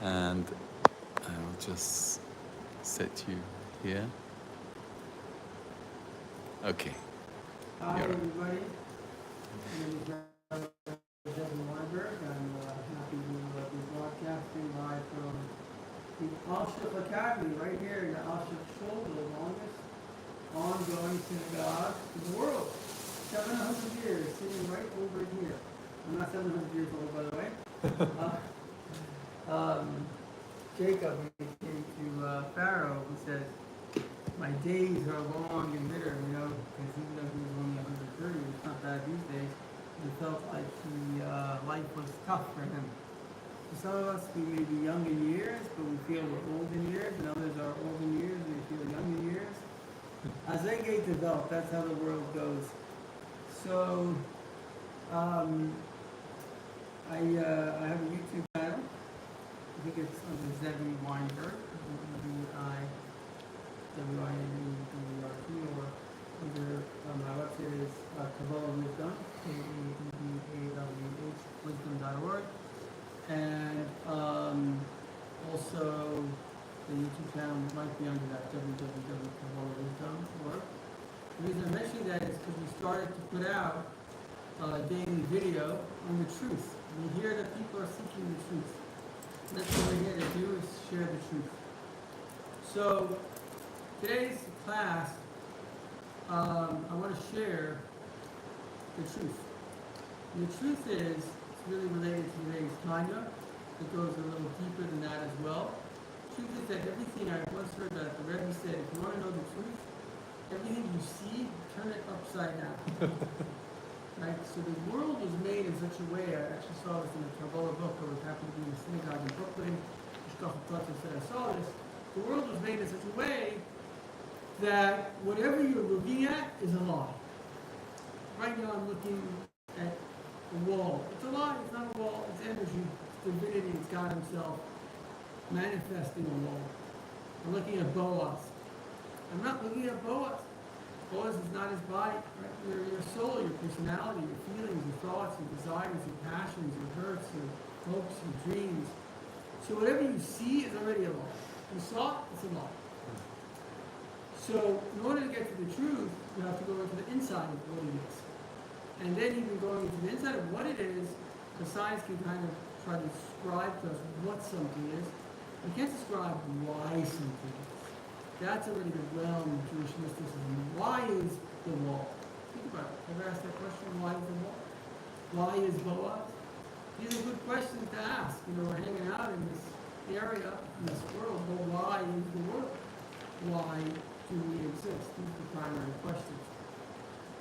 And I'll just set you here. Okay. Hi, You're everybody. My name is Devin Weinberg. I'm happy to be broadcasting live from the Alshech Academy right here in the Alshech Shul, the longest ongoing synagogue in the world. 700 years, sitting right over here. I'm not 700 years old, by the way. Jacob, when he came to Pharaoh, he says, my days are long and bitter, because even though he was only 130, it's not bad these days, it felt like life was tough for him. For some of us, we may be young in years, but we feel we're old in years, and others are old in years, and we feel young in years. As they get developed, that's how the world goes. So, I have a YouTube channel. I think it's under Zevi Weinberg, W-I-N-E-B-E-R-G, or under my website is Kabalah Wisdom, K-A-B-A-W-H, wisdom.org. And also the YouTube channel might be under that, www.kabalahwisdom.org. The reason I'm mentioning that is because we started to put out a daily video on the truth. We hear that people are seeking the truth. And that's what we're here to do, is share the truth. So today's class, I want to share the truth. And the truth is, it's really related to today's Tanya. It goes a little deeper than that as well. The truth is that everything, I once heard that the Rebbe said, if you want to know the truth, everything you see, turn it upside down. Right? So the world was made in such a way, I actually saw this in the Kabalah book, I was happened to be in a synagogue in Brooklyn, said I saw this. The world was made in such a way that whatever you're looking at is a lie. Right now I'm looking at a wall. It's a lie, it's not a wall, it's energy, it's divinity, it's God himself manifesting a wall. I'm looking at Boaz. I'm not looking at Boaz. Boaz is not his body, right? Your soul, your personality, your feelings, your thoughts, your desires, your passions, your hurts, your hopes, your dreams. So whatever you see is already a lie. You saw it, it's a lie. So in order to get to the truth, you have to go into the inside of what it is. And then even going into the inside of what it is, the science can kind of try to describe to us what something is. You can't describe why something is. That's already the realm of Jewish mysticism. Why is the wall? Think about it. Ever asked that question? Why is the wall? Why is Boaz? These are good questions to ask. We're hanging out in this area, in this world, but why is the world? Why do we exist? These are the primary questions.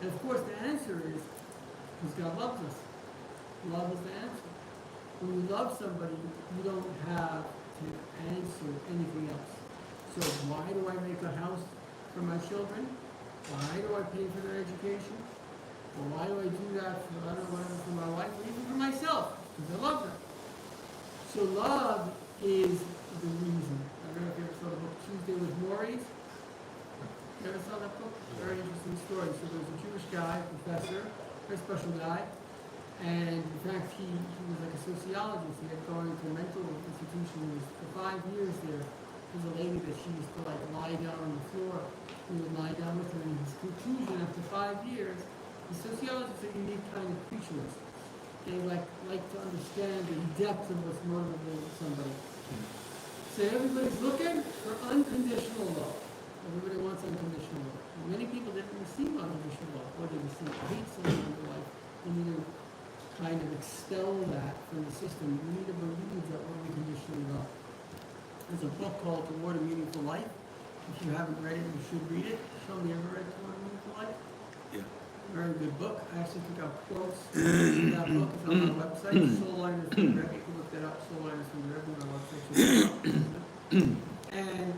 And of course the answer is because God loves us. Love is the answer. When you love somebody, you don't have to answer anything else. So why do I make a house for my children? Why do I pay for their education? Or why do I do that for, whatever, for my wife, or even for myself? Because I love them. So love is the reason. I don't know if you ever saw the book Tuesday with Maurice. You ever saw that book? Very interesting story. So there was a Jewish guy, professor, very special guy. And in fact, he was like a sociologist. He had gone to a mental institution. He was for 5 years there. There was a lady that she used to lie down on the floor. He would lie down with her, and his conclusion after 5 years, the sociologists are unique kind of creatures. They like to understand the depth of what's motivating somebody. So everybody's looking for unconditional love. Everybody wants unconditional love. And many people didn't receive unconditional love, or they receive hate something in their life. They need to kind of expel that from the system. We need to believe that we're unconditionally loved. There's a book called Toward a Meaningful Life. If you haven't read it, you should read it. Shlomi, ever read Toward a Meaningful Life? Yeah. Very good book. I actually took out quotes from that book. It's on my website. Soul Liners from the Rebbe. You can look that up. Soul Liners from the Rebbe on my website. And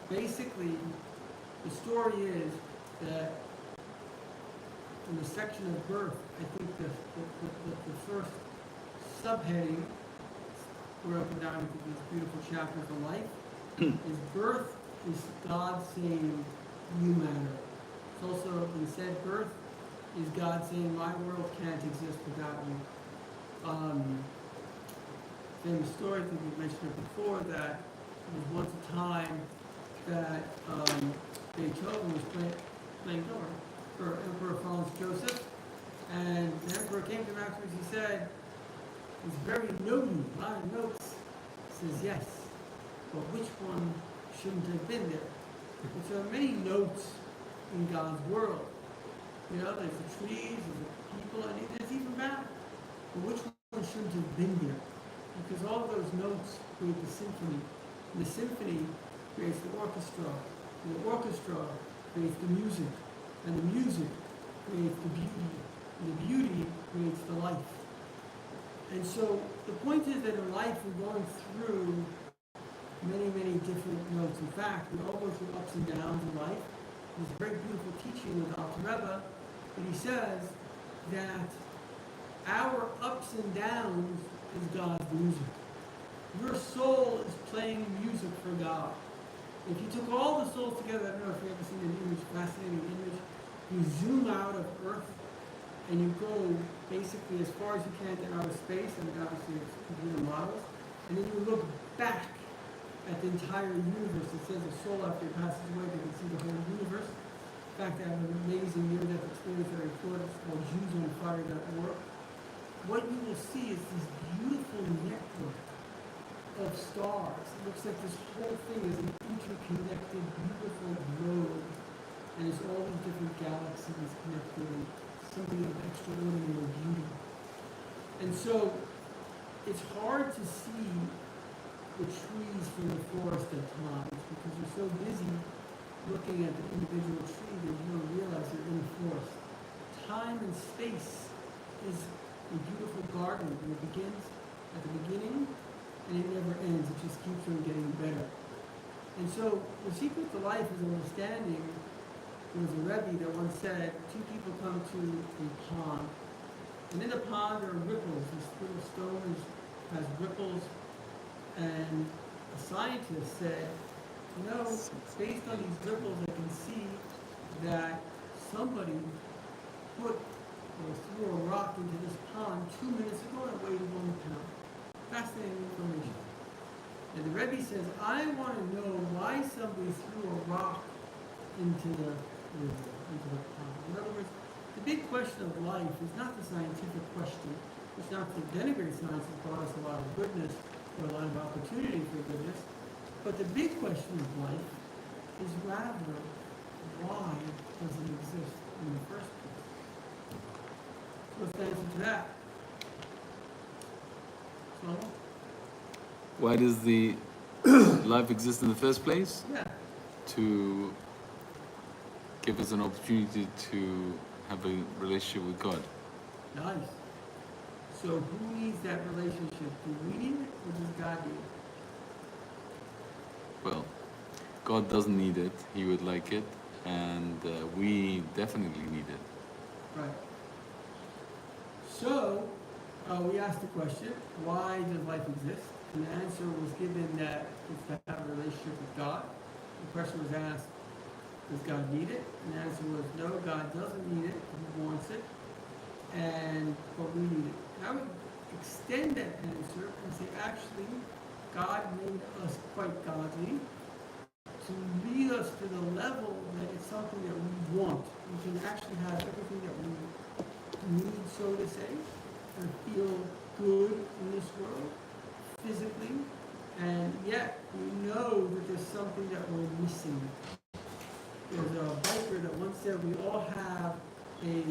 basically, the story is that in the section of birth, I think the first subheading, broken down into these beautiful chapters of life, is birth is God saying, you matter. It's also been said, birth is God saying, my world can't exist without you. famous story, I think we mentioned it before, that there was once a time that Beethoven was playing Torah for Emperor Franz Joseph, and the emperor came to him afterwards. He said, "It's very notey, a lot of notes." He says, "Yes, but which one shouldn't have been there?" And so there are many notes in God's world. You know, there's the trees, there's the people, and there's even battle. But which one shouldn't have been there? Because all of those notes create the symphony. And the symphony creates the orchestra. And the orchestra creates the music. And the music creates the beauty. And the beauty creates the life. And so the point is that in life we're going through many, many different notes. In fact, we all go through ups and downs in life. There's a very beautiful teaching with Alter Rebbe, but he says that our ups and downs is God's music. Your soul is playing music for God. If you took all the souls together, I don't know if you've ever seen an image, fascinating image, you zoom out of Earth and you go basically as far as you can to outer space, and obviously it's computer models, and then you look back at the entire universe. It says a soul after it passes away, they can see the whole universe. In fact, I have an amazing near-death experience that I recorded. It's called JewsOnFire.org. What you will see is this beautiful network of stars. It looks like this whole thing is an interconnected, beautiful globe. And it's all these different galaxies connected in something of extraordinary beauty. And so it's hard to see the trees from the forest at times because you're so busy looking at the individual tree that you don't realize you're in the forest. Time and space is a beautiful garden, and it begins at the beginning and it never ends. It just keeps on getting better. And so the secret to life is understanding. There was a Rebbe that once said, two people come to a pond, and in the pond there are ripples. This little stone has ripples, and a scientist said, you know, based on these ripples, I can see that somebody put or threw a rock into this pond 2 minutes ago and it weighed 1 pound. Fascinating information. And the Rebbe says, I want to know why somebody threw a rock into the river, into the pond. In other words, the big question of life is not the scientific question. It's not to denigrate science and brought us a lot of goodness or a lot of opportunity for goodness. But the big question of life is rather, why does it exist in the first place? What's the answer to that? So? Why does the life exist in the first place? Yeah. To give us an opportunity to have a relationship with God. Nice. So who needs that relationship? Do we need it or does God need it? Well, God doesn't need it. He would like it. And we definitely need it. Right. So, we asked the question, why does life exist? And the answer was given that it's to have a relationship with God. The question was asked, does God need it? And the answer was, no, God doesn't need it. He wants it. But we need it. And I would extend that answer and say, actually, God made us quite godly to lead us to the level that it's something that we want. We can actually have everything that we need, so to say, and feel good in this world, physically, and yet we know that there's something that we're missing. There's a biker that once said we all have a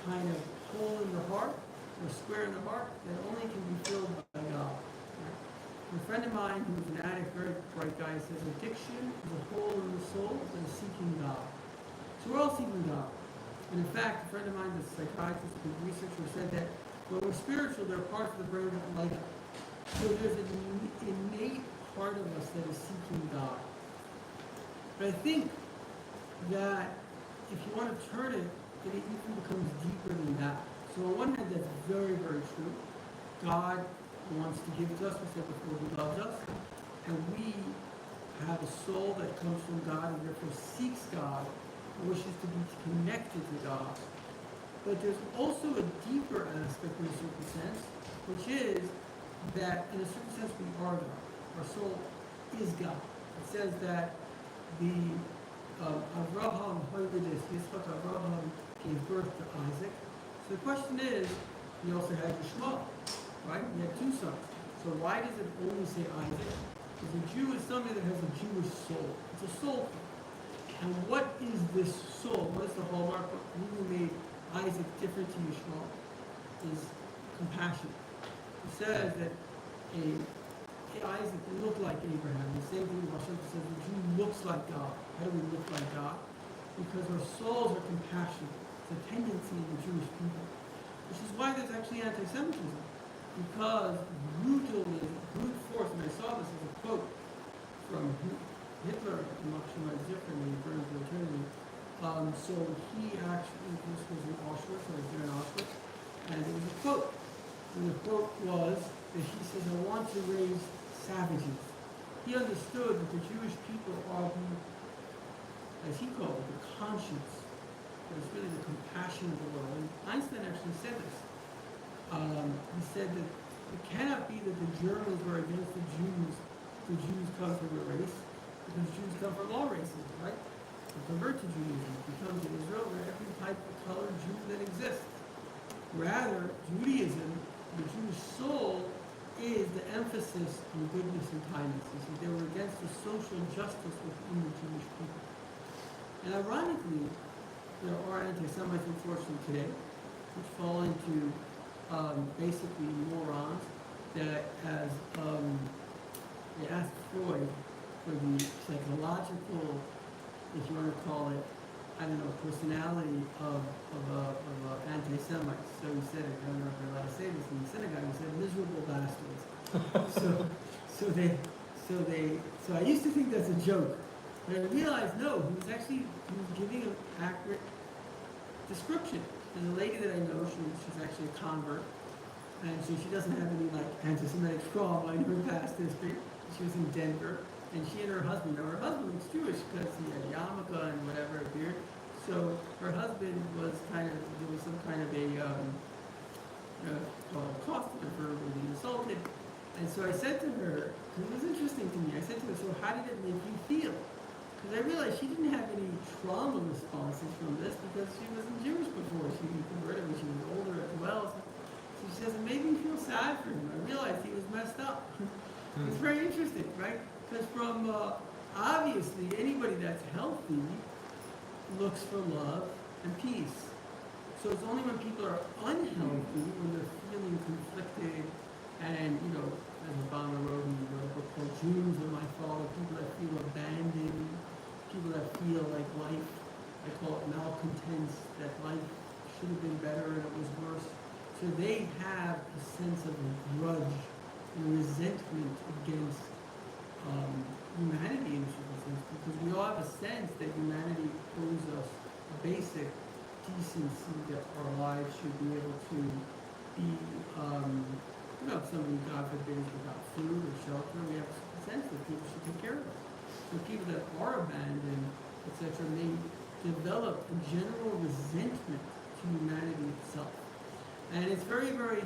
kind of hole in the heart, or square in the heart, that only can be filled by God. A friend of mine who's an addict, very bright guy, says addiction is a hole in the soul that is seeking God. So we're all seeking God. And in fact, a friend of mine, a psychiatrist, a researcher, said that when we're spiritual, there are parts of the brain that light up. So there's an innate part of us that is seeking God. But I think that if you want to turn it, it even becomes deeper than that. So on one hand, that's very, very true. God wants to give to us, we said before, he loves us. And we have a soul that comes from God and therefore seeks God, and wishes to be connected to God. But there's also a deeper aspect in a certain sense, which is that in a certain sense we are God. Our soul is God. It says that the Avraham, Yitzchak Avraham gave birth to Isaac. So the question is, he also had Yishmael, right? He had two sons. So why does it only say Isaac? Because a Jew is somebody that has a Jewish soul. It's a soul thing. And what is this soul? What is the hallmark? What really made Isaac different to Yishmael is compassion. It says that Isaac looked like Abraham. The same thing Hashem says, the Jew looks like God. How do we look like God? Because our souls are compassionate. It's a tendency in the Jewish people. Which is why there's actually anti-Semitism. Because brute force, and I saw this as a quote from Hitler, I'm not sure why it's different when he burned to eternity. So he actually, this was in Auschwitz, I was there in Auschwitz, and there was a quote. And the quote was that he says, I want to raise savages. He understood that the Jewish people are the, as he called it, the conscience. That it's really the compassion of the world. And Einstein actually said this. He said that it cannot be that the Germans were against the Jews come from a race, because Jews come from all races, right? To convert to Judaism, to come to Israel, where every type of color Jew that exists. Rather, Judaism, the Jewish soul, is the emphasis on goodness and kindness. He said they were against the social justice within the Jewish people. And ironically, there are anti-Semites, unfortunately, today, which fall into basically morons that, as they asked Freud for the psychological, if you want to call it, I don't know, personality of anti-Semites. So he said, I don't know if you're allowed to say this in the synagogue, he said, miserable bastards. So I used to think that's a joke. But I realized, no, he was giving an accurate description. There's a lady that I know, she's actually a convert, and so she doesn't have any like anti-Semitic trauma in her past history. She was in Denver, and she and her husband, now her husband was Jewish because he had yarmulke and whatever, a beard. So her husband was there was some kind of a cost of her being assaulted. And so I said to her, because it was interesting to me, I said to her, so how did it make you feel? Because I realized she didn't have any trauma responses from this because she wasn't Jewish before. She converted when she was older as well. So she says, it made me feel sad for him. I realized he was messed up. It's very interesting, right? Because from, obviously, anybody that's healthy looks for love and peace. So it's only when people are unhealthy, when they're feeling conflicted, and, as Obama wrote in the book called Jews Are My Fault, people that feel abandoned, people that feel like life, I call it malcontents, that life should have been better and it was worse. So they have a sense of grudge and resentment against humanity in a certain sense, because we all have a sense that humanity owes us a basic decency that our lives should be able to be, if somebody, God forbid, is without food or shelter, we have a sense that people should take care of us. So people that are abandoned, etc., may develop a general resentment to humanity itself. And it's very, very,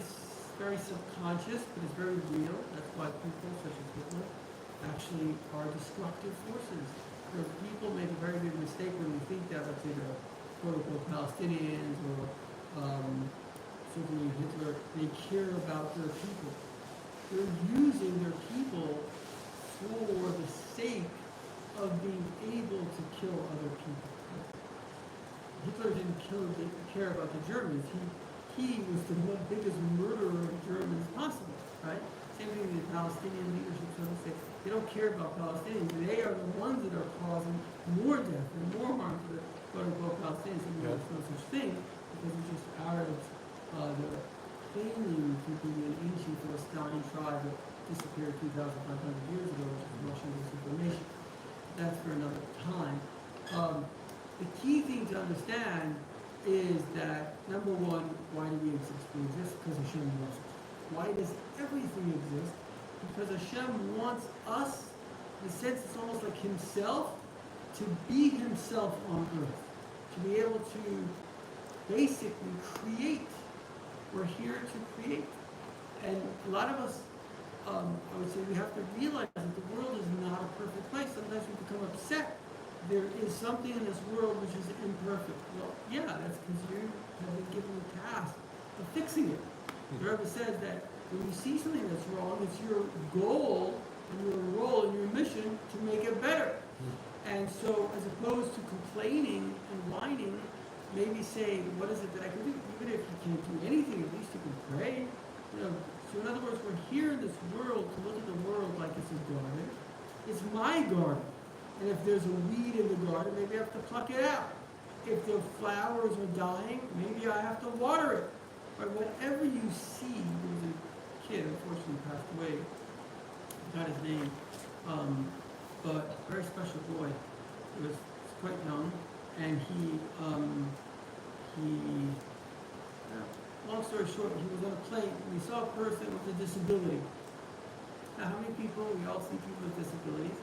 very subconscious, but it's very real. That's why people such as Hitler actually are destructive forces. People make a very big mistake when they think that, let's say, the quote-unquote Palestinians or certainly Hitler, they care about their people. They're using their people for the sake of being able to kill other people. Hitler didn't care about the Germans. He was the biggest murderer of Germans possible, right? Same thing with the Palestinian leadership, so to say. They don't care about Palestinians. They are the ones that are causing more death and more harm to the quote-unquote Palestinians. And there's no such thing, because it's just Arabs that are claiming to be an ancient Philistine tribe that disappeared 2,500 years ago, which is Russian disinformation. That's for another time. The key thing to understand is that, number one, why do we exist? We exist because Hashem wants us. Why does everything exist? Because Hashem wants us, in a sense, it's almost like Himself, to be Himself on earth. To be able to basically create. We're here to create. And a lot of us I would say we have to realize that the world is not a perfect place. Sometimes we become upset. There is something in this world which is imperfect. Well, yeah, that's because you have been given the task of fixing it. The Rebbe says that when you see something that's wrong, it's your goal and your role and your mission to make it better. And so, as opposed to complaining and whining, maybe say, what is it that I can do? Even if you can't do anything, at least you can pray. So in other words, we're here in this world to look at the world like it's a garden. It's my garden. And if there's a weed in the garden, maybe I have to pluck it out. If the flowers are dying, maybe I have to water it. But whatever you see, there was a kid, unfortunately passed away, I forgot his name, but a very special boy. He was quite young, and long story short, he was on a plane and he saw a person with a disability. Now, how many people? We all see people with disabilities.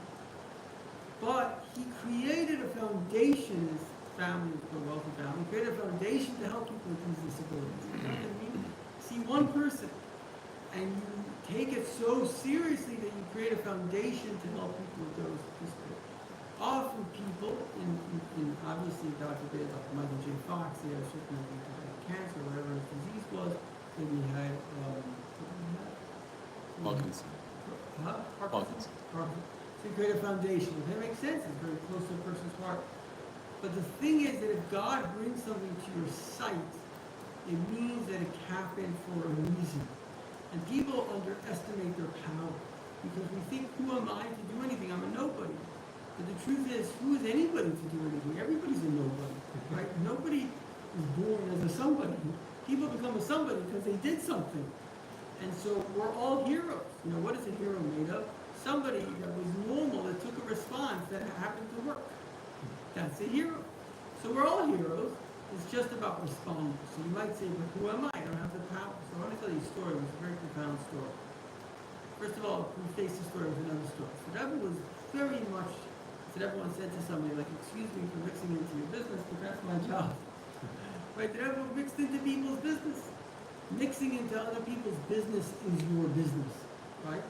But he created a foundation, his family was a wealthy family, he created a foundation to help people with these disabilities. You know what I mean? See one person, and you take it so seriously that you create a foundation to help people with those disabilities. Often people, in obviously, God forbid, like Michael J. Fox, he had a certain cancer, whatever his disease was, maybe he had, Parkinson. Huh? Parkinson. So you create a foundation. That makes sense. It's very close to a person's heart. But the thing is that if God brings something to your sight, it means that it happened for a reason. And people underestimate their power because we think, who am I to do anything? I'm a nobody. But the truth is, who is anybody to do anything? Everybody's a nobody, right? Nobody is born as a somebody. People become a somebody because they did something. And so we're all heroes. What is a hero made of? Somebody that was normal, that took a response, that happened to work. That's a hero. So we're all heroes. It's just about responding. So you might say, but who am I? I don't have the power. So I want to tell you a story. It was a very profound story. First of all, we face the story with another story. So that was very much, that everyone said to somebody, like, excuse me for mixing into your business, but that's my job. Right? That everyone mixed into people's business. Mixing into other people's business is your business. Right?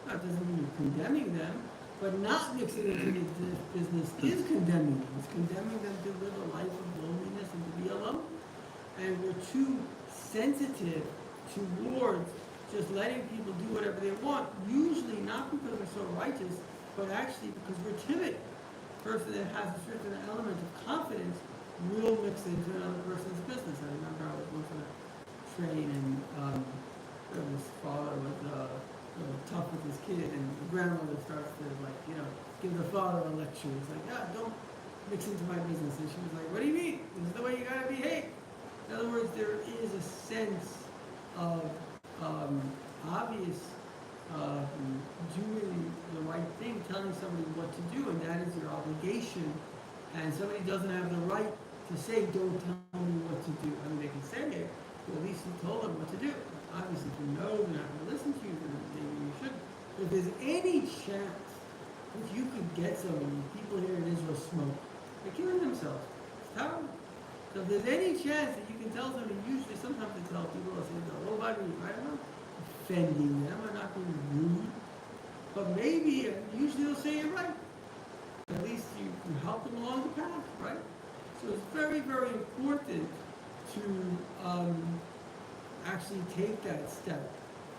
That doesn't mean you're condemning them, but not mixing into the business is condemning them. It's condemning them to live a life of loneliness and to be alone. And we're too sensitive towards just letting people do whatever they want, usually not because we're so righteous, but actually because we're timid. A person that has a certain element of confidence will mix into another person's business. I remember I was once on a train and his father was tough with his kid, and the grandmother starts to give the father a lecture. He's like, yeah, don't mix into my business. And she was like, what do you mean? This is the way you gotta behave. In other words, there is a sense of obvious doing the right thing, telling somebody what to do, and that is your obligation. And somebody doesn't have the right to say, don't tell me what to do. I mean, they can say it, but at least you told them what to do. Obviously, if you know they're not going to listen to you, then maybe you shouldn't. But if there's any chance that you could get somebody, people here in Israel smoke, they're killing themselves. It's terrible. So if there's any chance that you can tell somebody, usually sometimes they tell people, they'll say, oh, by me, right? I'm not offending them, I'm not being rude. But maybe, usually they'll say you're right. At least you help them along the path, right? So it's very, very important to actually take that step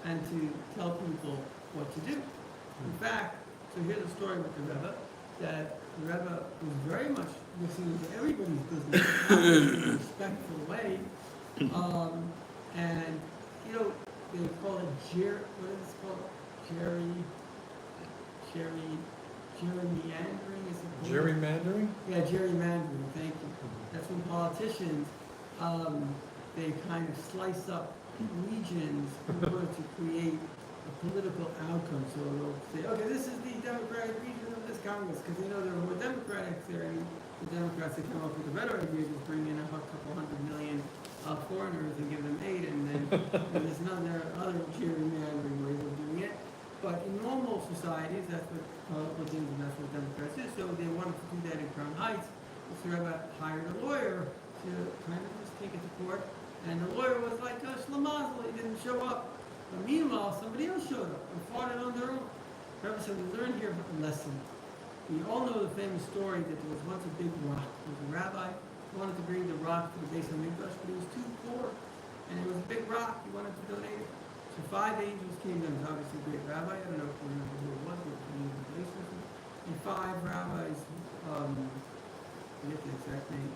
and to tell people what to do. In fact, so here's the story with the Rebbe, that the Rebbe was very much mixing into everybody's business in a respectful way. And, they call it what is it called? Gerrymandering, is it? Gerrymandering? Yeah, gerrymandering, thank you. That's when politicians, they kind of slice up regions in order to create a political outcome. So they'll say, okay, this is the Democratic region of this Congress, because they know they're more Democratic there. And the Democrats that come up with a better idea is bring in a couple 100 million foreigners and give them aid, and then there's other gerrymandering ways of doing it. But in normal societies, that's what Republicans and that's what Democrats do. So they wanted to do that in Crown Heights. So Rebbe hired a lawyer to kind of just take it to court. And the lawyer was like, Shlamazel, he didn't show up. But meanwhile, somebody else showed up and fought it on their own. Rabbi said, we learned here a lesson. We all know the famous story that there was once a big rock. There was a rabbi who wanted to bring the rock to the base of Mikdash, but he was too poor. And it was a big rock, he wanted to donate it. So 5 angels came to him. He was obviously a great rabbi. I don't know if you remember who it was, but he was in place with him. And 5 rabbis, I forget the exact name.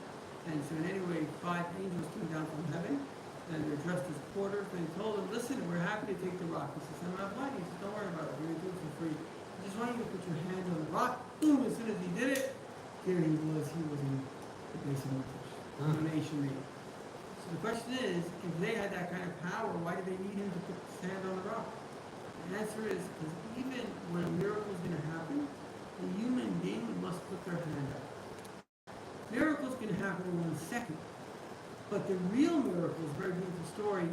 And so in any way, 5 angels came down from heaven, and they're dressed as porters, and they told him, listen, we're happy to take the rock. He says, I'm not blind. He says, don't worry about it, we're going to do it for free. I just want you to put your hand on the rock. Boom, as soon as he did it, there he was in the base of Mikdash. Donation meeting. So the question is, if they had that kind of power, why did they need him to put his hand on the rock? The answer is, because even when a miracle is going to happen, the human being must put their hand up. Miracles can happen in 1 second. But the real miracle is very beautiful story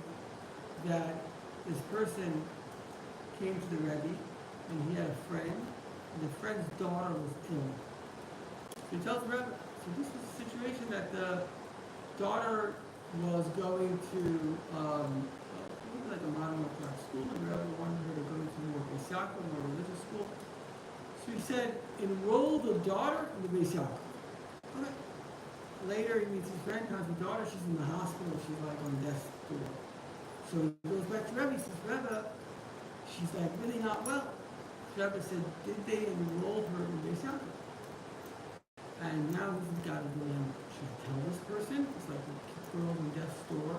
that this person came to the Rebbe and he had a friend, and the friend's daughter was ill. So he tells the Rebbe, so this was a situation that the daughter was going to maybe like a modern Orthodox school, and the Rebbe wanted her to go to more Beis Yaakov, more religious school. So he said, enroll the daughter in the Beis Yaakov. Okay. Later, he meets his friend, comes the daughter, she's in the hospital, she's like on death's door. So he goes back to Rebbe, he says, Rebbe, she's like really not well. Rebbe said, did they enroll her in Beis Yaakov? And now he's got a dilemma. Should I tell this person? It's like a girl in death's door.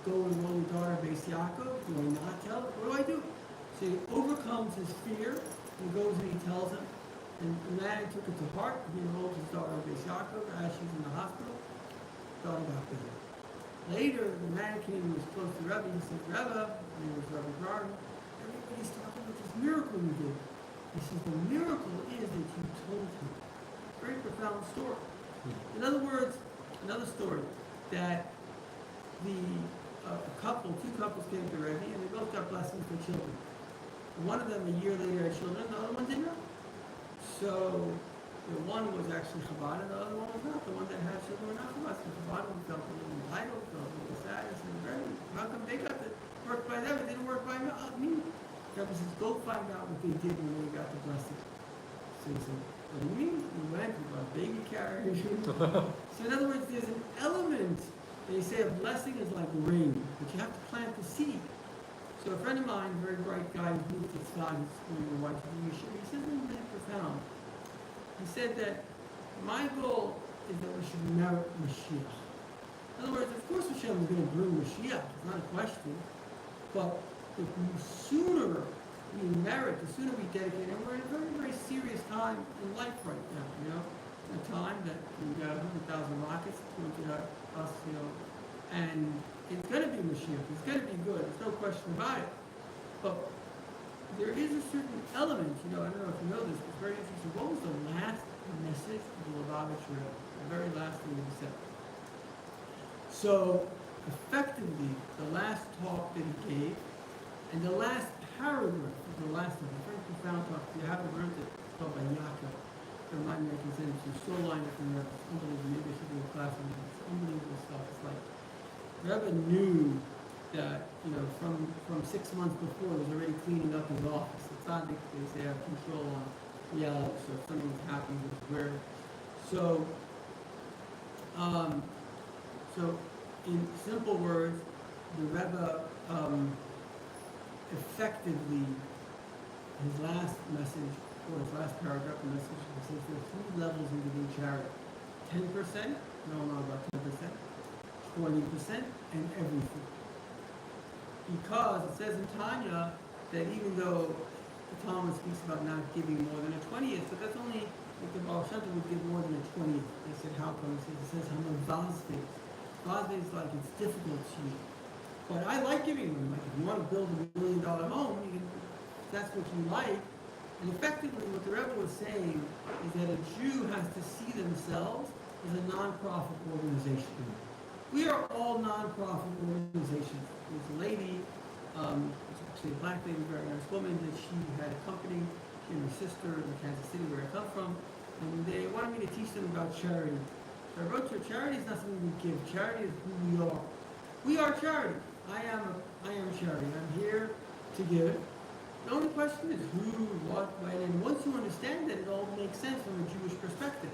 Go enroll your daughter in Beis Yaakov? Do I not tell her? What do I do? So he overcomes his fear, and goes and he tells him. And the man took it to heart. He enrolled his daughter in Beis Yaakov as she's in the hospital. Daughter got better. Later, the man came and was close to Rebbe. He said, Rebbe, and he was Rebbe Garden, everybody's talking about this miracle you did. He says, the miracle is that you told him. Very profound story. In other words, another story, that two couples came to Rebbe, and they both got blessings for children. One of them, a year later, had children, the other one did not. So the one was actually Chabad, and the other one was not. The one that had children were not Chabad. So Chabad felt a little entitled, felt a little sad. I said, how come they got the work by them? It didn't work by me. Rebbe says, go find out what they did when they got the blessing. So he said, what do you mean? We went, we bought baby carriage. So in other words, there's an element. They say a blessing is like rain, but you have to plant the seed. So a friend of mine, a very bright guy, who moved to Tzfat Israel, he said something really profound. He said that my goal is that we should merit Mashiach. In other words, of course Hashem is going to bring Mashiach, it's not a question. But the sooner we merit, the sooner we dedicate, and we're in a very, very serious time in life right now, a time that we've got 100,000 rockets pointed at us, and it's going to be Mashiach, it's going to be good, there's no question about it. But there is a certain element, I don't know if you know this, but it's very interesting. What was the last message of the Lubavitch Rebbe? The very last thing that he said. So, effectively, the last talk that he gave, and the last paragraph of the last one, a very profound talk. If you haven't learned it, it's called by Yaakov. Remind me, I can send it to you. So lined up in there. It's unbelievable. Maybe I should do a class on it. It's unbelievable stuff. It's like, Rebbe knew that, from 6 months before, he was already cleaning up his office. It's not like they have control on reality, so if something's happening, it's where. So in simple words, the Rebbe, effectively, his last message, or his last paragraph of the message, he says there are 3 levels in giving charity. 10%, not about 10%, 20%, and everything. Because it says in Tanya that even though the Talmud speaks about not giving more than a 20th, but that's only if the Baal Shem Tov would give more than a 20th. They said, how come? It says, Hamavazves. Vazves is like it's difficult to you. But I like giving them. Like if you want to build $1 million home, that's what you like. And effectively, what the Rebbe was saying is that a Jew has to see themselves as a non-profit organization. We are all non-profit organizations. There's a lady, actually a black lady, very nice woman, that she had a company, she and her sister in Kansas City, where I come from, and they wanted me to teach them about charity. So I wrote to her, charity is not something we give, charity is who we are. We are charity. I am charity. I'm here to give. The only question is who, what, when, and once you understand that, it all makes sense from a Jewish perspective.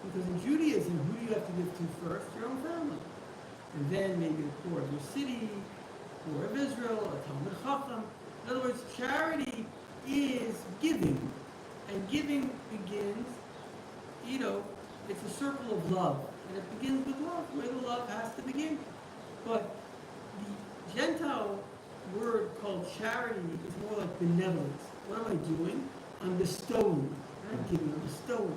Because in Judaism, who do you have to give to first? Your own family. And then maybe the poor of your city, poor of Israel, a Talmud Chacham. In other words, charity is giving. And giving begins, it's a circle of love. And it begins with love, where the love has to begin. But the Gentile word called charity is more like benevolence. What am I doing? I'm bestowing. I'm not giving, I'm bestowing.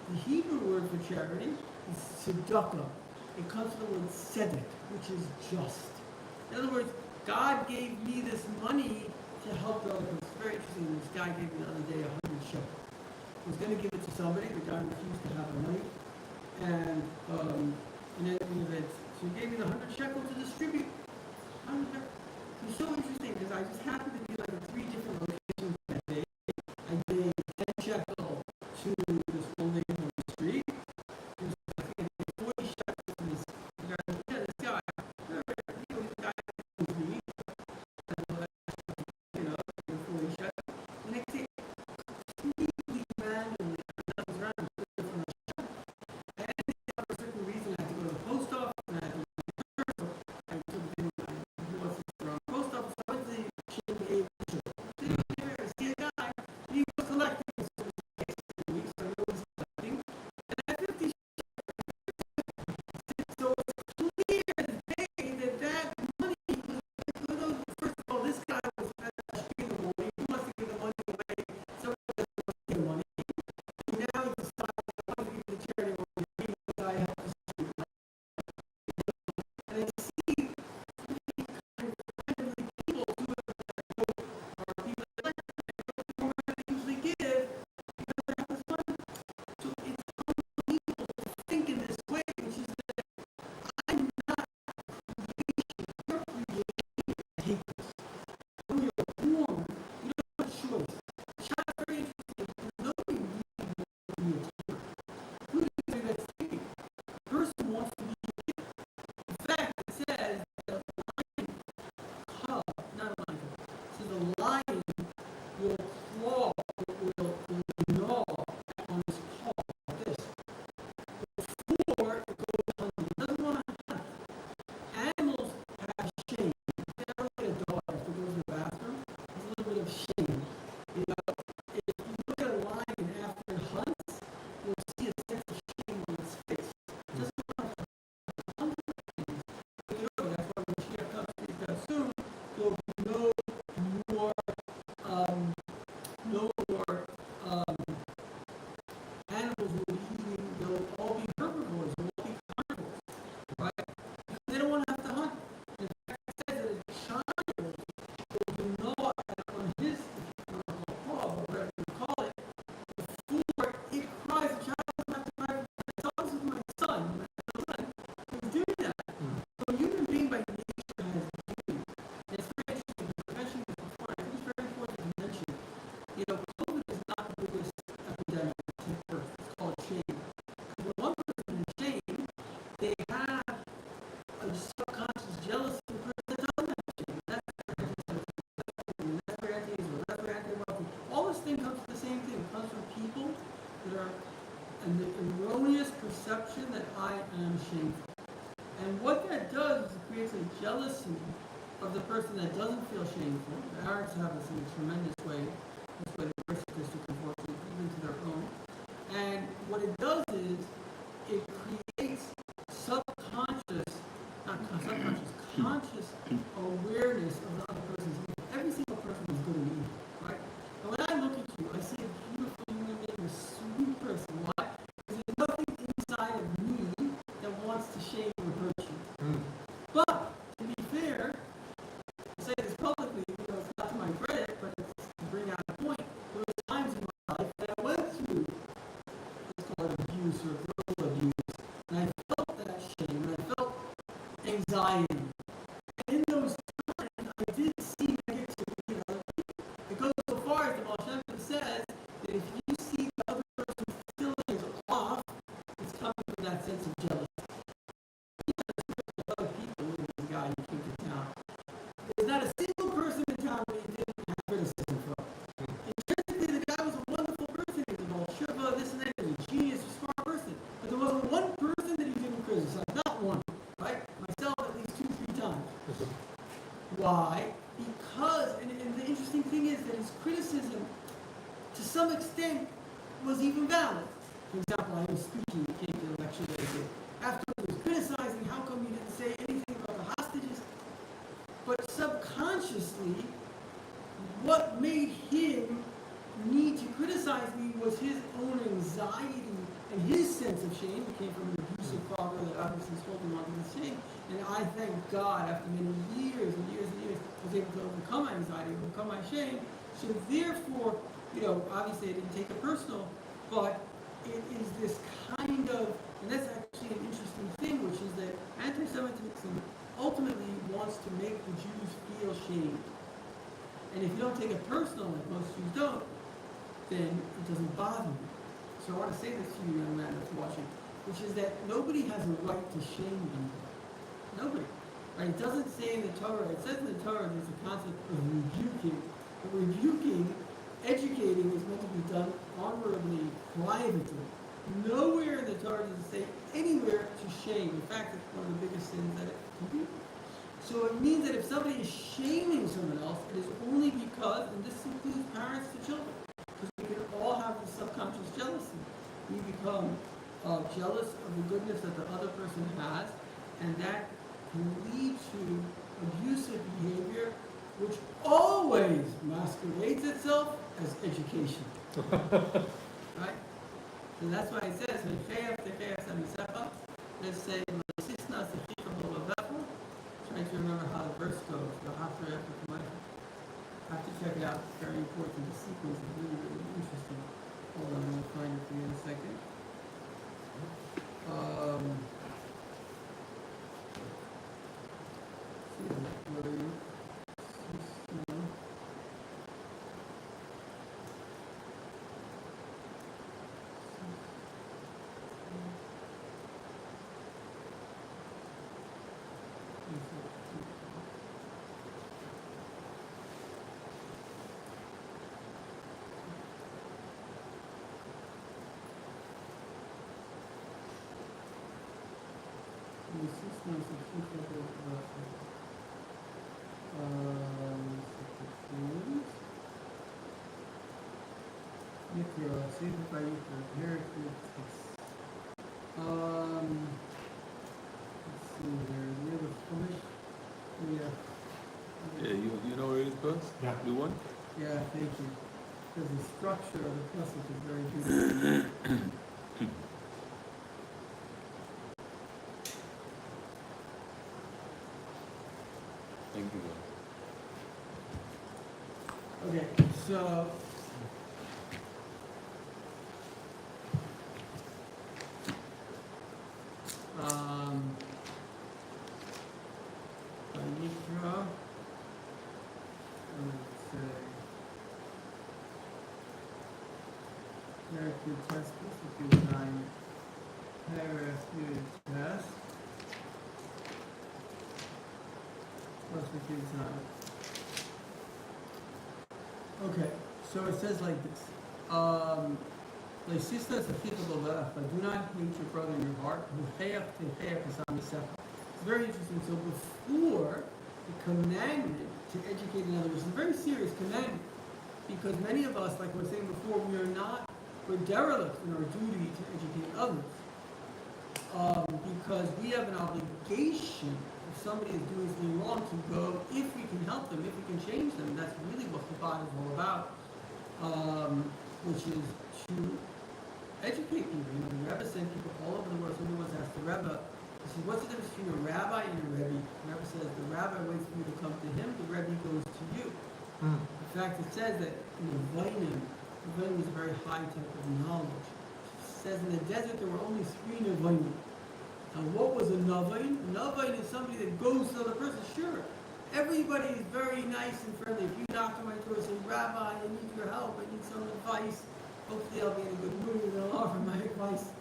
The Hebrew word for charity is tzedakah. It comes from the word tzedek, which is just. In other words, God gave me this money to help the other person. It's very interesting. This guy gave me the other day 100 shekels. He was going to give it to somebody. The guy refused to have the money. And in any event, so he gave me the 100 shekels to distribute. 100 shekels. It was so interesting because I just happened to be like in 3 different locations that day. I gave 10 shekels to this old lady on the street. It was, I think I gave 40 shekels to this guy. Yeah, this guy. This guy knows me. And, 40 shekels. The next day, completely randomly, I was around from a shop. And for a certain reason, I had to go to the post office and I had to perception that I am shameful. And what that does is it creates a jealousy of the person that doesn't feel shameful. The Arabs have this in a tremendous way. That's why the worship district, unfortunately, even to their own. And what it does is it creates subconscious, not subconscious, conscious awareness of the other person's evil. Every single person is good and evil, right? And when I look at you, I see a beautiful human being, a sweet person. Why? Because there's nothing inside of me that wants to shame or hurt you. But, to be fair, I say this publicly, it's not to my credit, but it's to bring out a point. There were times in my life that I went through, let's call it abuse or verbal abuse, and I felt that shame, and I felt anxiety. And in those times, I did see negativity in other people. It goes so far as the Alshech says that if you see the other person's feelings off, it's coming from that sense of jealousy. Other people, this guy who came to town. There's not a single person in town that he didn't some extent was even valid. For example, I was speaking, came to the lecture that I did. After he was criticizing, how come you didn't say anything about the hostages? But subconsciously, what made him need to criticize me was his own anxiety and his sense of shame. He came from an abusive father that obviously told him onto his shame. And I thank God, after many years and years and years, I was able to overcome my anxiety, overcome my shame. So therefore, obviously I didn't take it personal, but it is this kind of, and that's actually an interesting thing, which is that anti-Semitism ultimately wants to make the Jews feel shamed. And if you don't take it personal, like most Jews don't, then it doesn't bother you. So I want to say this to you, young man that's watching, which is that nobody has a right to shame you. Nobody. Right? It doesn't say in the Torah, it says in the Torah there's a concept of rebuking. But rebuking, educating is meant to be done honorably, privately. Nowhere in the Torah does it say anywhere to shame. In fact, it's one of the biggest sins that it can be. So it means that if somebody is shaming someone else, it is only because, and this includes parents to children, because we can all have this subconscious jealousy. We become jealous of the goodness that the other person has, and that can lead to abusive behavior, which always masquerades itself as education. Right? So that's why it says, let's say, trying to remember how the verse goes. I have to check it out. It's very important. The sequence is really, really interesting. Hold on, I'm going to find it for you in a second. Let's see here. We have a finish. Yeah, you know where it is, Buzz? Yeah. You won? Yeah, thank you. Because the structure of the passage is very beautiful. Thank you, Buzz. Okay, so Vayikra, let's say, character test, if you nine, paragraph test, plus if you nine. Okay, so it says like this. Do not hate your brother in your heart. It's very interesting. So before the commandment to educate another, which is a very serious commandment, because many of us, like we were saying before, we're derelict in our duty to educate others. Because we have an obligation, if somebody is doing something wrong, to go, if we can help them, if we can change them. That's really what the Chabad is all about, which is to educate people. The Rebbe sent people all over the world. Somebody once asked the Rebbe, he said, what's the difference between a rabbi and a Rebbe? The Rebbe says, the rabbi waits for you to come to him, the Rebbe goes to you. In fact, it says that in the Vainim is a very high type of knowledge. It says in the desert there were only 3 Nevaim. And what was a Navain? A Navain is somebody that goes to the other person. Sure, everybody is very nice and friendly. If you knock on my door and say, Rabbi, I need your help, I need some advice, hopefully I'll be in a good mood and I'll offer my advice.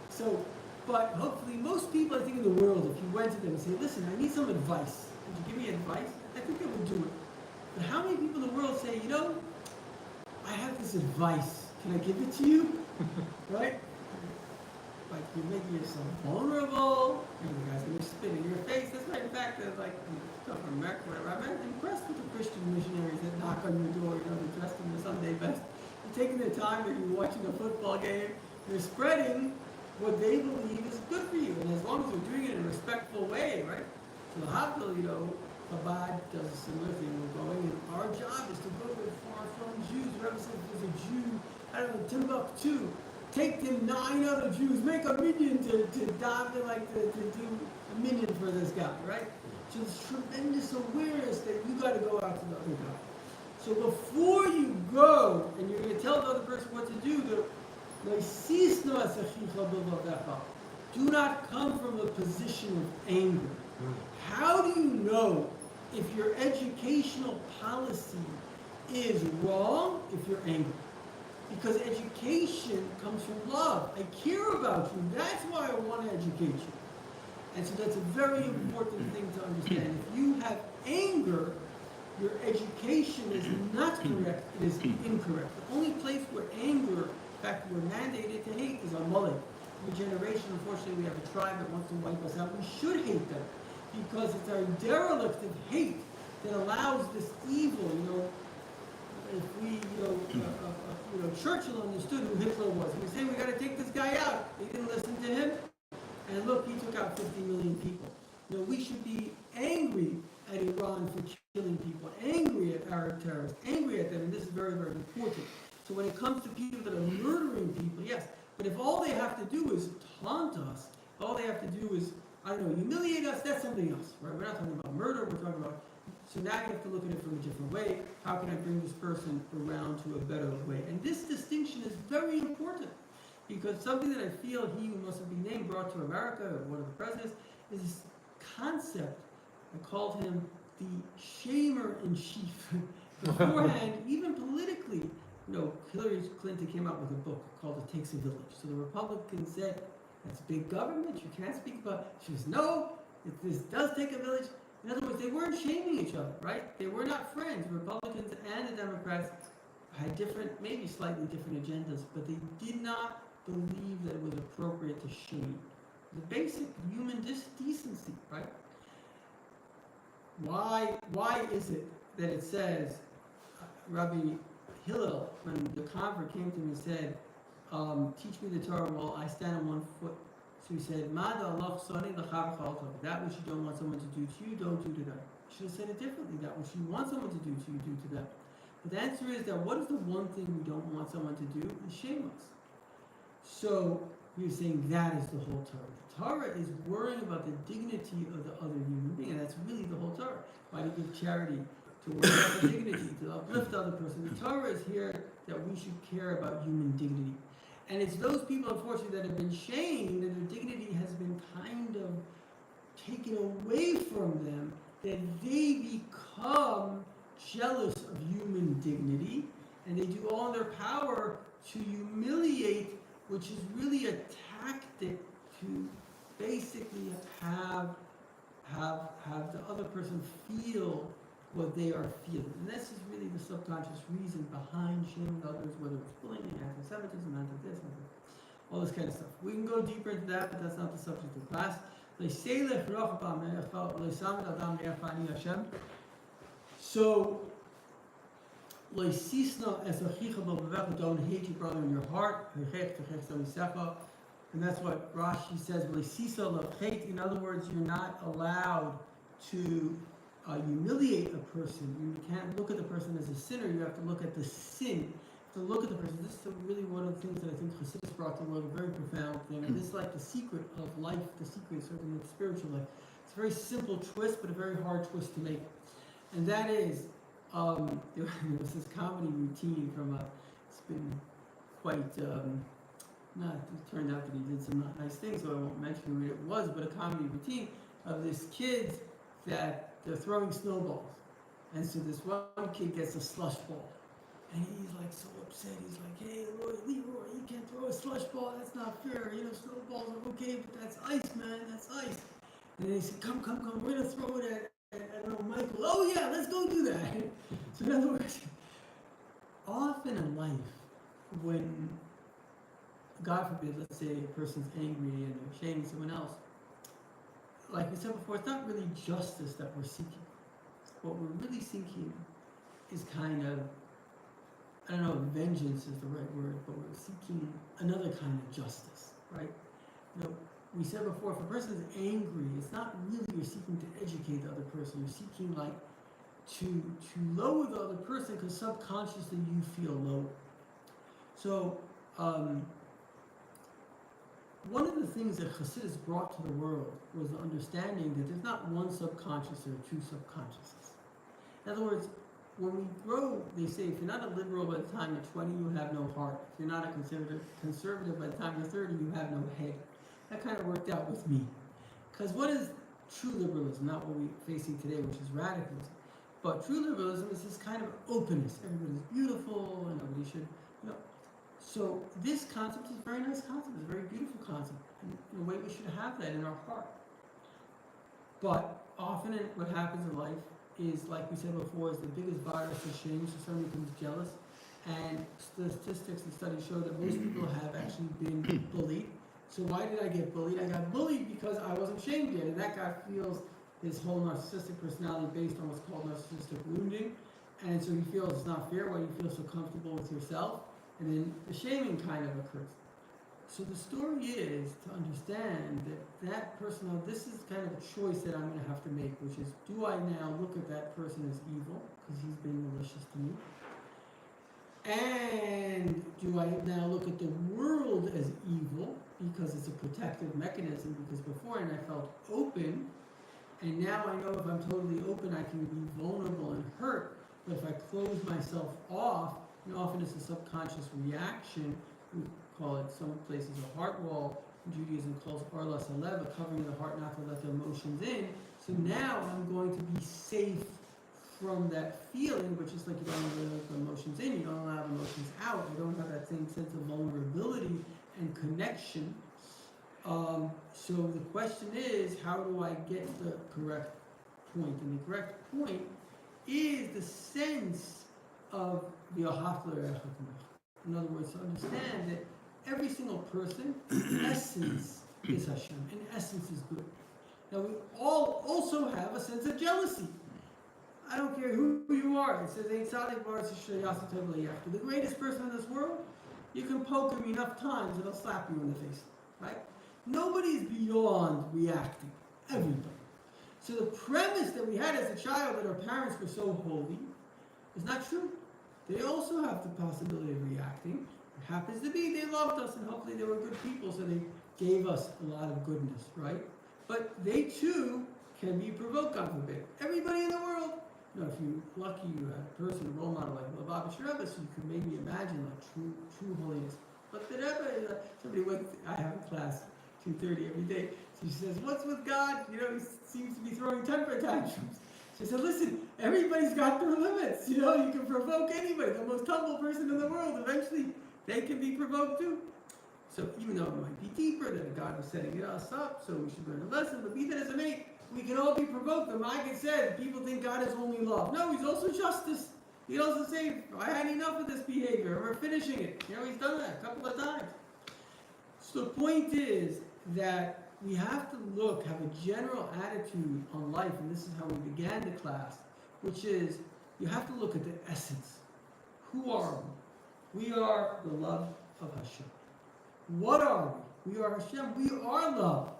So, but hopefully most people, I think, in the world, if you went to them and say, listen, I need some advice, would you give me advice? I think they would do it. But how many people in the world say, I have this advice, can I give it to you? Right? Like, you're making yourself vulnerable, and the guy's going to spit in your face. That's why, in fact, there's like, come from America, whatever. I'm impressed with the Christian missionaries that knock on your door, they're dressed in their Sunday best. They taking the time that you're watching a football game, you're spreading what they believe is good for you, and as long as you're doing it in a respectful way, right? So the Havel, Chabad does a similar thing. We're going, and our job is to go to far-flung Jews. Whoever says there's a Jew, I don't know, Timbuktu, take them 9 other Jews, make a minion to do a minion for this guy, right? So there's tremendous awareness that you got to go out to the other guy. So before you go, and you're going to tell the other person what to do, do not come from a position of anger. How do you know if your educational policy is wrong if you're angry? Because education comes from love. I care about you. That's why I want to educate you. And so that's a very important thing to understand. If you have anger, your education is not correct, it is incorrect. The only place where anger, in fact, we're mandated to hate is on Molech. Every generation, unfortunately, we have a tribe that wants to wipe us out. We should hate them because it's our derelict of hate that allows this evil. If we, Churchill understood who Hitler was. He was saying, we got to take this guy out. They didn't listen to him. And look, he took out 50 million people. We should be angry at Iran for killing people, angry at Arab terrorists, angry at them, and this is very, very important. So when it comes to people that are murdering people, yes, but if all they have to do is taunt us, all they have to do is, humiliate us, that's something else, right? We're not talking about murder, we're talking about, so now you have to look at it from a different way. How can I bring this person around to a better way? And this distinction is very important, because something that I feel he who must have been named brought to America, or one of the presidents, is this concept. I called him the shamer-in-chief. Beforehand, even politically, Hillary Clinton came out with a book called It Takes a Village. So the Republicans said, that's big government, you can't speak about it. She says, no, this does take a village. In other words, they weren't shaming each other, right? They were not friends. Republicans and the Democrats had different, maybe slightly different agendas, but they did not believe that it was appropriate to shame. The basic human decency, right? Why is it that it says, Rabbi Hillel, when the convert came to him and said, teach me the Torah while I stand on one foot. So he said, that which you don't want someone to do to you, don't do to them. You should have said it differently. That which you want someone to do to you, do to them. But the answer is that what is the one thing we don't want someone to do? Is shame us. So you're saying that is the whole Torah. The Torah is worrying about the dignity of the other human being, and that's really the whole Torah. Why do you give charity? To worry about the dignity, to uplift the other person. The Torah is here that we should care about human dignity. And it's those people, unfortunately, that have been shamed and their dignity has been kind of taken away from them, that they become jealous of human dignity, and they do all in their power to humiliate, which is really a tactic to basically have the other person feel what they are feeling. And this is really the subconscious reason behind shaming others, whether it's bullying, anti-Semitism, anti-this, all this kind of stuff. We can go deeper into that, but that's not the subject of class. So, don't hate your brother in your heart. And that's what Rashi says. In other words, you're not allowed to humiliate a person. You can't look at the person as a sinner. You have to look at the sin. You have to look at the person. This is really one of the things that I think Hassidut brought to the world, a very profound thing. And this is like the secret of life, the secret certainly of spiritual life. It's a very simple twist, but a very hard twist to make. And that is, there was this comedy routine from it's been quite, it turned out that he did some not nice things, so I won't mention who it was, but a comedy routine of this kid that they're throwing snowballs. And so this one kid gets a slush ball. And he's like so upset. He's like, hey, Leroy, you can't throw a slush ball. That's not fair. Snowballs are okay, but that's ice, man. That's ice. And then he said, come. We're going to throw it at Michael. Oh, yeah, let's go do that. So in other words, often in life, when, God forbid, let's say a person's angry and they're shaming someone else, like we said before, it's not really justice that we're seeking. What we're really seeking is kind of I don't know if vengeance is the right word, but we're seeking another kind of justice, right? We said before, if a person is angry, it's not really you're seeking to educate the other person. You're seeking like to lower the other person because subconsciously you feel low. So one of the things that Hassidus brought to the world was the understanding that there's not one subconscious or two subconsciouses. In other words, when we grow, they say if you're not a liberal by the time you're 20, you have no heart. If you're not a conservative by the time you're 30, you have no head. That kind of worked out with me. Because what is true liberalism? Not what we're facing today, which is radicalism. But true liberalism is this kind of openness. Everybody's beautiful and nobody should, So this concept is a very nice concept. It's a very beautiful concept. And in a way, we should have that in our heart. But often what happens in life is, like we said before, is the biggest virus of shame. So somebody becomes jealous. And statistics and studies show that most people have actually been bullied. So why did I get bullied? I got bullied because I wasn't shamed yet. And that guy feels his whole narcissistic personality based on what's called narcissistic wounding. And so he feels it's not fair why you feel so comfortable with yourself. And then the shaming kind of occurs. So the story is to understand that that person, now this is kind of a choice that I'm going to have to make, which is, do I now look at that person as evil because he's been malicious to me? And do I now look at the world as evil because it's a protective mechanism? Because beforehand I felt open, and now I know if I'm totally open I can be vulnerable and hurt. But if I close myself off, often it's a subconscious reaction. We call it, some places, a heart wall. Judaism calls Arla Salev, a covering of the heart not to let the emotions in. So now I'm going to be safe from that feeling, which is like you don't let the emotions in, you don't allow the emotions out, you don't have that same sense of vulnerability and connection. So the question is, how do I get to the correct point? And the correct point is the sense of the Ahafler. In other words, to understand that every single person, in essence, is Hashem. In essence, is good. Now, we all also have a sense of jealousy. I don't care who you are. It says, the greatest person in this world, you can poke him enough times and he'll slap you in the face. Right? Nobody's beyond reacting. Everybody. So the premise that we had as a child that our parents were so holy is not true. They also have the possibility of reacting. It happens to be they loved us and hopefully they were good people, so they gave us a lot of goodness, right? But they too can be provoked, God forbid. Everybody in the world, if you're lucky you had a person, a role model like Lubavitch Rebbe, so you can maybe imagine like true holiness. But the Rebbe, I have a class 2:30 every day. So she says, "What's with God? He seems to be throwing temper tantrums." She said, "Listen, everybody's got their limits. You can provoke anybody. The most humble person in the world, eventually, they can be provoked too." So even though it might be deeper, that God was setting us up, so we should learn a lesson. But be that as it may, we can all be provoked. The Maggid said, people think God is only love. No, He's also justice. He also say, "I had enough of this behavior. We're finishing it." He's done that a couple of times. So the point is that we have to have a general attitude on life, and this is how we began the class, which is you have to look at the essence. Who are we? We are the love of Hashem. What are we? We are Hashem. We are love.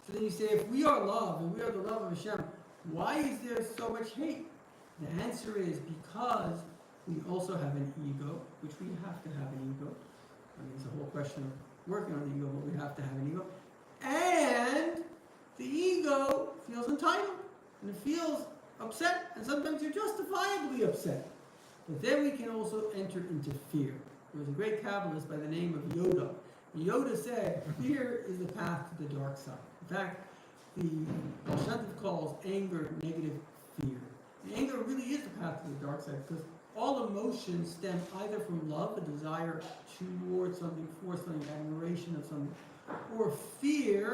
So then you say, if we are love and we are the love of Hashem, why is there so much hate? The answer is because we also have an ego, which we have to have an ego. It's a whole question of working on the ego, but we have to have an ego. And the ego feels entitled, and it feels upset, and sometimes you're justifiably upset. But then we can also enter into fear. There was a great Kabbalist by the name of Yoda. And Yoda said, fear is the path to the dark side. In fact, the Alshech calls anger negative fear. And anger really is the path to the dark side, because all emotions stem either from love, a desire towards something, for something, admiration of something, or fear,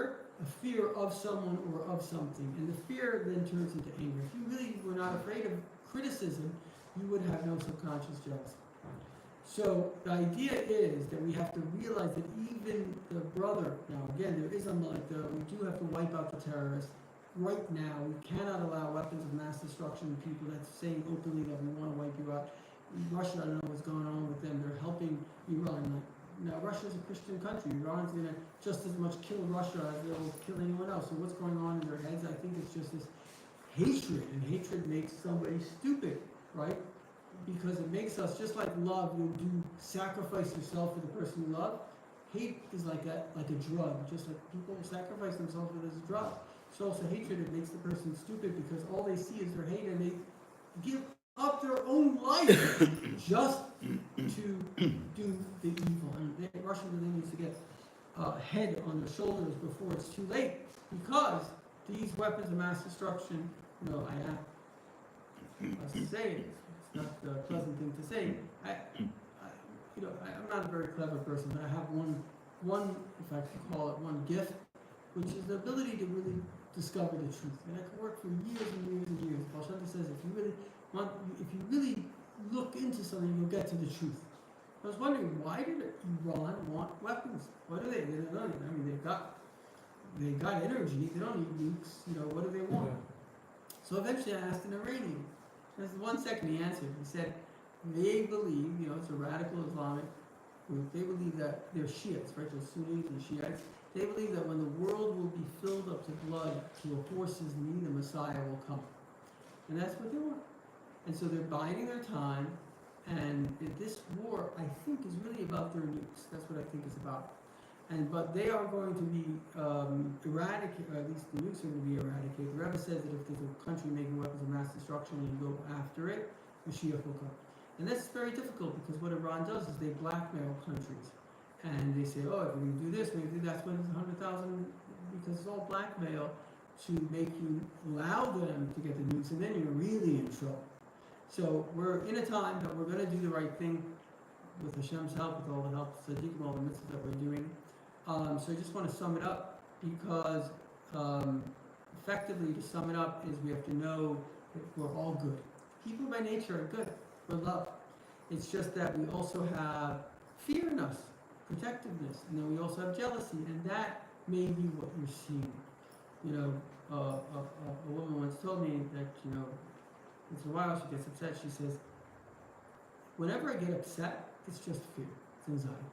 a fear of someone or of something. And the fear then turns into anger. If you really were not afraid of criticism, you would have no subconscious jealousy. So the idea is that we have to realize that even the brother, now again, there is we do have to wipe out the terrorists. Right now, we cannot allow weapons of mass destruction to people that's saying openly that we want to wipe you out. Russia, I don't know what's going on with them. They're helping Iran. Like, now, Russia's a Christian country. Iran's going to just as much kill Russia as they'll kill anyone else. So what's going on in their heads? I think it's just this hatred, and hatred makes somebody stupid, right? Because it makes us, just like love, you'll do sacrifice yourself for the person you love. Hate is like a drug, just like people sacrifice themselves for this drug. So also hatred, it makes the person stupid because all they see is their hate, and they give up their own life just to do the evil. And Russia really needs to get head on their shoulders before it's too late, because these weapons of mass destruction, you know, I must say, it's not a pleasant thing to say. I'm not a very clever person, but I have one, if I could call it one gift, which is the ability to really discover the truth. And I could work for years and years and years. Alshech says, if you really look into something, you'll get to the truth. I was wondering, why did Iran want weapons? What do they? They don't need. I mean, they got energy. They don't need nukes. You know, what do they want? So eventually, I asked an Iranian. Just 1 second, he answered. He said, they believe, you know, it's a radical Islamic group. They believe that they're Shiites, right? They're Sunnis and Shiites. They believe that when the world will be filled up to blood to a horse's knee, the Messiah will come. And that's what they want. And so they're biding their time. And this war, I think, is really about their nukes. That's what I think it's about. But they are going to be eradicated, or at least the nukes are going to be eradicated. The Rebbe says that if there's a country making weapons of mass destruction and you go after it, Mashiach will come. And that's very difficult, because what Iran does is they blackmail countries. And they say, oh, if we do this, maybe that's when it's 100,000, because it's all blackmail to make you allow them to get the nukes, and then you're really in trouble. So we're in a time that we're going to do the right thing with Hashem's help, with all the help of Tzaddikim, all the mitzvahs that we're doing. So I just want to sum it up, because effectively to sum it up is we have to know that we're all good. People by nature are good. We're love. It's just that we also have fear in us, protectiveness, and then we also have jealousy, and that may be what you're seeing. You know, a woman once told me that, you know, once in a while she gets upset. She says, whenever I get upset, it's just fear, it's anxiety.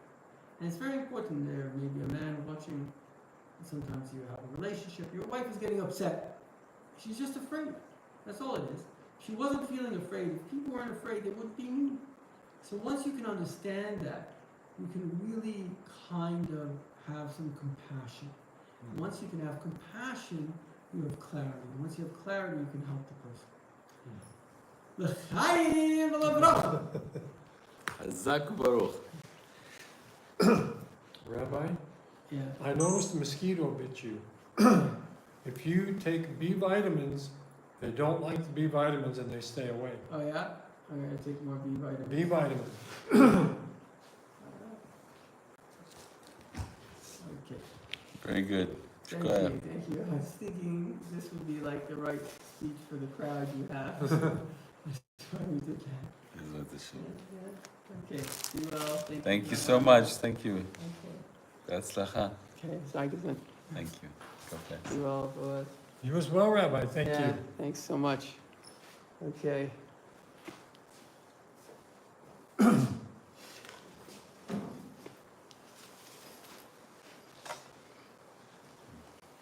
And it's very important. There may be a man watching, sometimes you have a relationship, your wife is getting upset. She's just afraid. That's all it is. She wasn't feeling afraid. If people weren't afraid, they wouldn't be mean. So once you can understand that, you can really kind of have some compassion. Once you can have compassion, you have clarity. Once you have clarity, you can help the person. L'chaim v'lebracha. Chazak u'baruch. Rabbi, Yeah. I noticed the mosquito bit you. If you take B vitamins, they don't like the B vitamins and they stay away. Oh yeah? I'm gonna take more B vitamins. B vitamins. Okay. Very good. Thank Go ahead. you, thank you. I was thinking this would be like the right speech for the crowd you have. That's why we did that. Bezrat Hashem. Okay, be well. Thank you so much. Thank you. Okay. Be'atzlacha. Okay, Zagazin. Thank you. God bless. Be well, boys. You as well, Rabbi. Thank Yeah, you. thanks so much. Okay.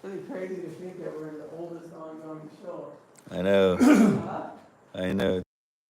Really crazy to think that we're the oldest ongoing show. I know. Huh? I know.